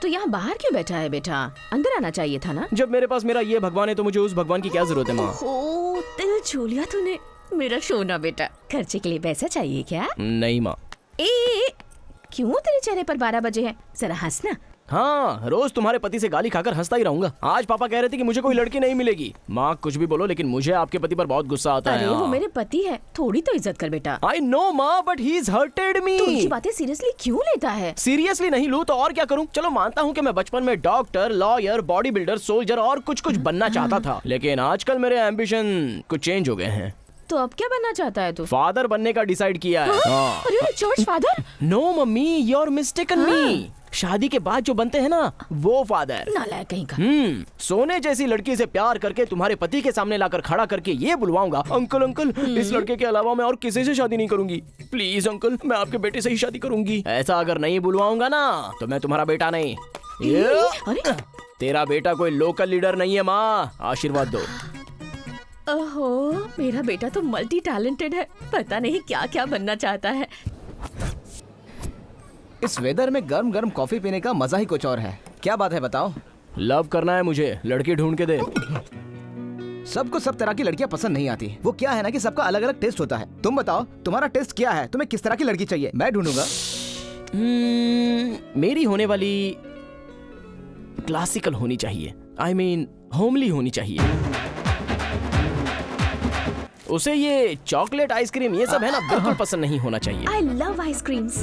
तो यहाँ बाहर क्यों बैठा है बेटा? अंदर आना चाहिए था ना। जब मेरे पास मेरा ये भगवान है तो मुझे उस भगवान की क्या जरूरत है माँ? ओ, दिल छू लिया तूने मेरा सोना बेटा। खर्चे के लिए पैसा चाहिए क्या? नहीं माँ। ए, क्यों तेरे चेहरे पर 12 बजे हैं? जरा हंसना। हाँ, रोज तुम्हारे पति से गाली खाकर हंसता ही रहूंगा। आज पापा कह रहे थे कि मुझे कोई लड़की नहीं मिलेगी। माँ कुछ भी बोलो, लेकिन मुझे आपके पति पर बहुत गुस्सा आता है। अरे वो मेरे पति है, थोड़ी तो इज्जत कर बेटा। आई नो माँ, बट ही इज हर्टेड मी। तू उनकी बातें सीरियसली क्यों लेता है? सीरियसली नहीं लूँ तो और क्या करूँ? चलो मानता हूँ कि मैं बचपन में doctor, lawyer, body builder, soldier और कुछ बनना चाहता था, लेकिन आजकल मेरे एम्बिशन कुछ चेंज हो गए हैं। तो अब क्या बनना चाहता है तू? फादर बनने का डिसाइड किया है। अरे church father? No mummy, you are mistaken me. शादी के बाद जो बनते हैं ना, वो फादर। नालायक कहीं का। सोने जैसी लड़की से प्यार करके तुम्हारे पति के सामने लाकर खड़ा करके ये बुलवाऊंगा, अंकल अंकल इस लड़के के अलावा मैं और किसी से शादी नहीं करूंगी। प्लीज अंकल, मैं आपके बेटे से ही शादी करूंगी। ऐसा अगर नहीं बुलवाऊंगा ना तो मैं तुम्हारा बेटा नहीं। अरे तेरा बेटा कोई लोकल लीडर नहीं है माँ, आशीर्वाद दो। ओहो, मेरा बेटा तो मल्टी टैलेंटेड है, पता नहीं क्या क्या बनना चाहता है। इस वेदर में गर्म गर्म कॉफी पीने का मजा ही कुछ और है। क्या बात है बताओ? लव करना है मुझे, लड़की ढूंढ के दे। सबको सब तरह की लड़कियां पसंद नहीं आती। वो क्या है ना कि सबका अलग अलग टेस्ट होता है। तुम बताओ तुम्हारा टेस्ट क्या है? तुम्हें किस तरह की लड़की चाहिए? मैं ढूंढूंगा। मेरी होने वाली क्लासिकल होनी चाहिए, आई मीन होमली होनी चाहिए। उसे ये चॉकलेट आइसक्रीम ये सब है ना बिल्कुल पसंद नहीं होना चाहिए। I love ice creams.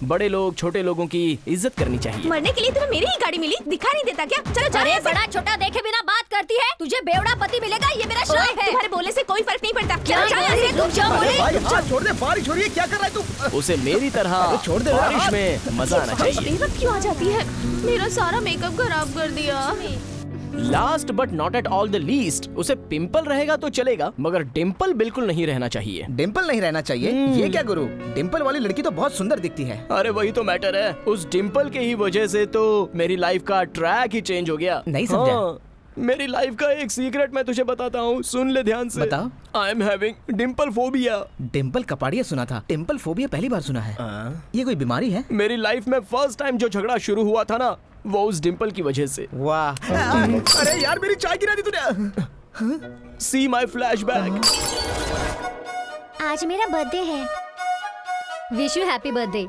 बड़े लोग छोटे लोगों की इज्जत करनी चाहिए। मरने के लिए तुम्हें मेरी ही गाड़ी मिली, दिखा नहीं देता क्या? चलो चलो। अरे बड़ा छोटा देखे बिना बात करती है। तुझे बेवड़ा पति मिलेगा, ये मेरा श्राप है। तुम्हारे बोलने से कोई फर्क नहीं पड़ता। क्या चलो बोले? रुक जाओ, बोले। भाई हाथ छोड़ दे, बारिश हो रही है, क्या कर रहा है तू? उसे मेरी तरह छोड़ दे बारिश यार। में मजा आना चाहिए। बेवक्त क्यों आ जाती है? मेरा सारा मेकअप खराब कर दिया। Last but not at all the least, उसे पिंपल रहेगा तो चलेगा, मगर डिम्पल बिल्कुल नहीं रहना चाहिए। डिम्पल नहीं रहना चाहिए? ये क्या गुरु, डिम्पल वाली लड़की तो बहुत सुंदर दिखती है। अरे वही तो मैटर है, उस डिम्पल के ही वजह से तो मेरी लाइफ का ट्रैक ही चेंज हो गया। नहीं समझा। हाँ, मेरी लाइफ का एक सीक्रेट मैं तुझे बताता हूँ, सुन ले ध्यान से। बताओ। I am having Dimple phobia. Dimple Kapadia सुना था, टेम्पल फोबिया पहली बार सुना है। ये कोई बीमारी है? मेरी लाइफ में फर्स्ट टाइम जो झगड़ा शुरू हुआ था ना, वो उस डिम्पल की वजह से। वाह। अरे यार मेरी चाय गिरा दी तूने। सी माई फ्लैशबैक। आज मेरा बर्थडे है। Wish you happy birthday.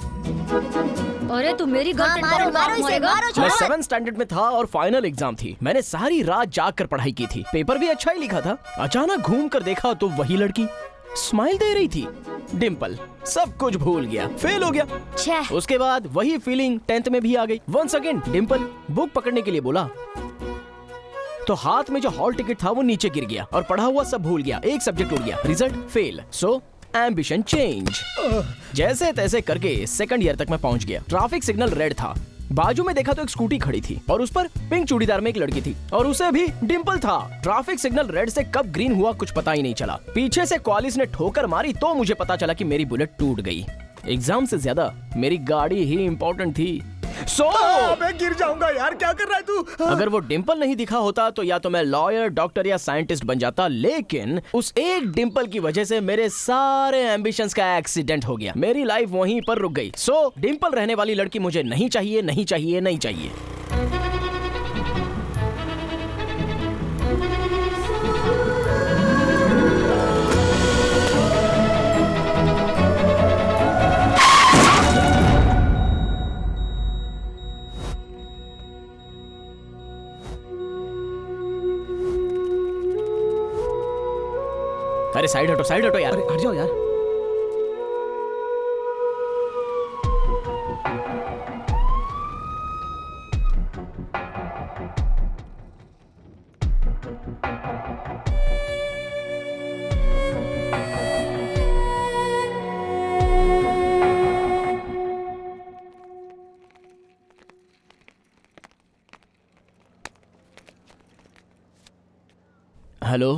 अरे तू मेरी गर्लफ्रेंड मारो इसे, मारो। मैं 7th स्टैंडर्ड में था और फाइनल एग्जाम थी। मैंने सारी रात जाग कर पढ़ाई की थी, पेपर भी अच्छा ही लिखा था। अचानक घूम कर देखा तो वही लड़की स्माइल दे रही थी, डिम्पल। सब कुछ भूल गया, फेल हो गया। उसके बाद वही फीलिंग 10th में भी आ गई। वंस अगेन डिम्पल बुक पकड़ने के लिए बोला तो हाथ में जो हॉल टिकट था वो नीचे गिर गया और पढ़ा हुआ सब भूल गया। एक सब्जेक्ट उड़ गया, रिजल्ट फेल। सो एम्बिशन चेंज। जैसे तैसे करके 2nd ईयर तक मैं पहुंच गया। ट्रैफिक सिग्नल रेड था, बाजू में देखा तो एक स्कूटी खड़ी थी और उस पर पिंक चूड़ीदार में एक लड़की थी और उसे भी डिम्पल था। ट्रैफिक सिग्नल रेड से कब ग्रीन हुआ कुछ पता ही नहीं चला। पीछे से क्वालिस ने ठोकर मारी तो मुझे पता चला कि मेरी बुलेट टूट गई। एग्जाम से ज्यादा मेरी गाड़ी ही इम्पोर्टेंट थी। मैं गिर जाऊंगा यार, क्या कर रहा है तू? अगर वो डिम्पल नहीं दिखा होता तो या तो मैं लॉयर, डॉक्टर या साइंटिस्ट बन जाता, लेकिन उस एक डिम्पल की वजह से मेरे सारे एम्बिशंस का एक्सीडेंट हो गया। मेरी लाइफ वहीं पर रुक गई। सो डिम्पल रहने वाली लड़की मुझे नहीं चाहिए, नहीं चाहिए, नहीं चाहिए। अरे साइड हटो यार। अरे हट जाओ यार। हेलो,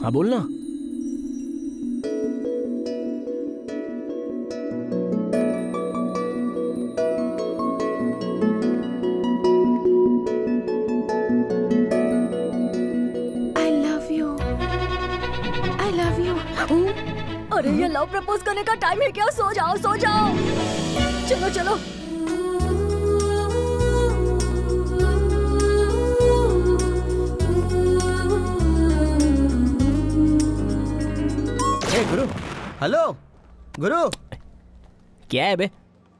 हाँ बोलना। I love you। अरे ये लव प्रपोज करने का टाइम है क्या? सो जाओ सो जाओ। चलो चलो। ए गुरु, हेलो गुरु, क्या है बे?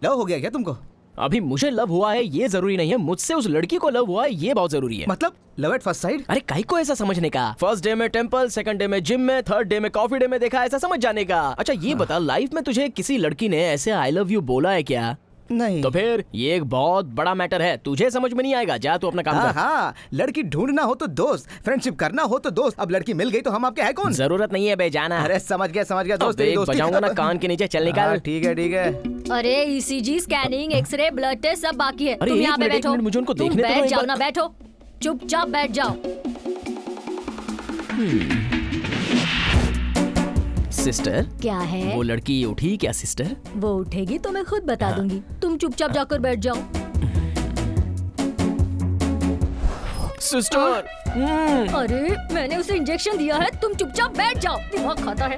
लव हो गया क्या तुमको? अभी मुझे लव हुआ है ये जरूरी नहीं है, मुझसे उस लड़की को लव हुआ है ये बहुत जरूरी है। मतलब लव एट फर्स्ट साइड? अरे काहे को ऐसा समझने का? फर्स्ट डे में टेंपल, सेकंड डे में जिम में, थर्ड डे में कॉफी डे में देखा, ऐसा समझ जाने का। अच्छा ये बता, लाइफ में तुझे किसी लड़की ने ऐसे आई लव यू बोला है क्या? नहीं। तो फिर ये एक बहुत बड़ा मैटर है, तुझे समझ में नहीं आएगा, जा तू अपना काम हाँ कर। हाँ, लड़की ढूंढना हो तो दोस्त, फ्रेंडशिप करना हो तो दोस्त। अब लड़की मिल गई तो हम आपके हैं कौन? जरूरत नहीं है बे, जाना। अरे समझ गया दोस्त, तेरी दोस्ती। बजाऊंगा ना कान के नीचे, चल निकाल। हाँ, ठीक है। अरे ECG, scanning, x-ray, blood test सब बाकी है। अरे तुम एक यहाँ पे मिनट, बैठो। मुझे उनको तुम देखने तो दो बैठ एक जाओ बार। ना, बैठो, चुपचाप बैठ जाओ। सिस्टर, क्या है? वो लड़की उठी क्या सिस्टर? वो उठेगी तो मैं खुद बता दूंगी। तुम चुपचाप जाकर बैठ जाओ। सिस्टर, अरे मैंने उसे इंजेक्शन दिया है, तुम चुपचाप बैठ जाओ। दिमाग खाता है।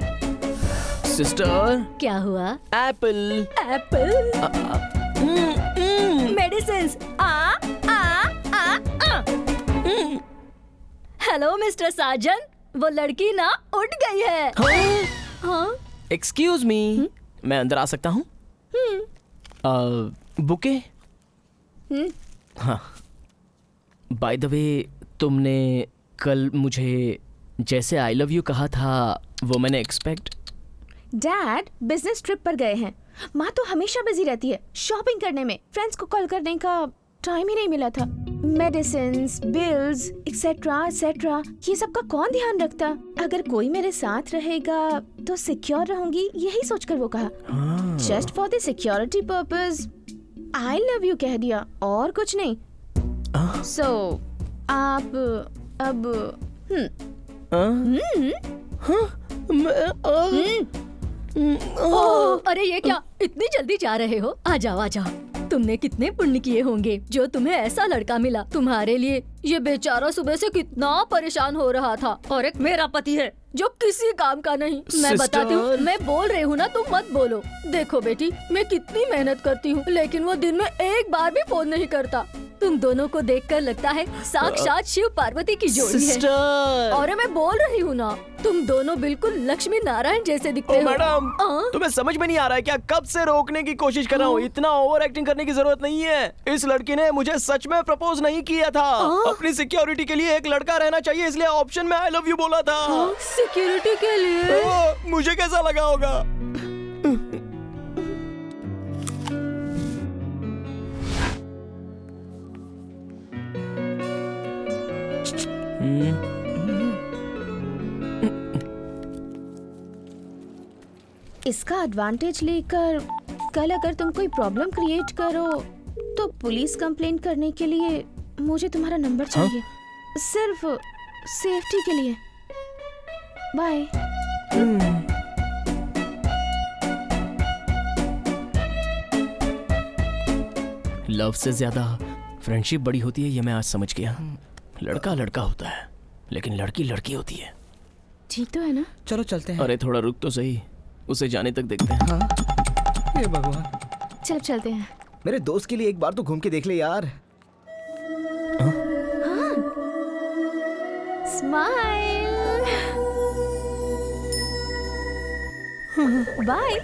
सिस्टर, क्या हुआ? Apple. Apple, medicines. Hello mister Sajan, वो लड़की ना उठ गई है। हाँ? एक्सक्यूज मी, मैं अंदर आ सकता हूँ? बुके? हाँ। बाय द वे, तुमने कल मुझे जैसे आई लव यू कहा था वो मैंने एक्सपेक्ट। डैड बिजनेस ट्रिप पर गए हैं। माँ तो हमेशा बिजी रहती है शॉपिंग करने में, फ्रेंड्स को कॉल करने का टाइम ही नहीं मिला था। मेडिसिन्स, बिल्स, एक्सेट्रा ये सब का कौन ध्यान रखता? अगर कोई मेरे साथ रहेगा तो सिक्योर रहूंगी, यही सोचकर वो कहा। Just for the security purpose I love you कह दिया, और कुछ नहीं। सो आप अब अरे ये क्या, इतनी जल्दी जा रहे हो? आ जाओ। तुमने कितने पुण्य किए होंगे जो तुम्हें ऐसा लड़का मिला। तुम्हारे लिए ये बेचारा सुबह से कितना परेशान हो रहा था, और एक मेरा पति है जो किसी काम का नहीं। मैं बताती हूँ, मैं बोल रही हूँ ना, तुम मत बोलो। देखो बेटी, मैं कितनी मेहनत करती हूँ, लेकिन वो दिन में एक बार भी फोन नहीं करता। तुम दोनों को देखकर लगता है साक्षात शिव पार्वती की जोड़ी है। और मैं बोल रही हूँ ना, तुम दोनों बिल्कुल लक्ष्मी नारायण जैसे दिखते हो। मैडम, तुम्हें समझ में नहीं आ रहा है क्या? कब से रोकने की कोशिश कर रहा हूँ, इतना ओवर एक्टिंग करने की जरूरत नहीं है। इस लड़की ने मुझे सच में प्रपोज नहीं किया था। अपनी सिक्योरिटी के लिए एक लड़का रहना चाहिए, इसलिए ऑप्शन में आई लव यू बोला था। सिक्योरिटी के लिए? मुझे कैसा लगा होगा? इसका एडवांटेज लेकर कल अगर तुम कोई प्रॉब्लम क्रिएट करो तो पुलिस कंप्लेंट करने के लिए मुझे तुम्हारा नंबर चाहिए। सिर्फ सेफ्टी के लिए। बाय। लव से ज्यादा फ्रेंडशिप बड़ी होती है, ये मैं आज समझ गया। लड़का लड़का होता है, लेकिन लड़की लड़की होती है। ठीक तो है ना? चलो चलते हैं। अरे थोड़ा रुक तो सही, उसे जाने तक देखते हैं। हाँ। ये भगवान। चल चलते हैं। मेरे दोस्त के लिए एक बार तो घूम के देख ले यार। स्माइल। बाय।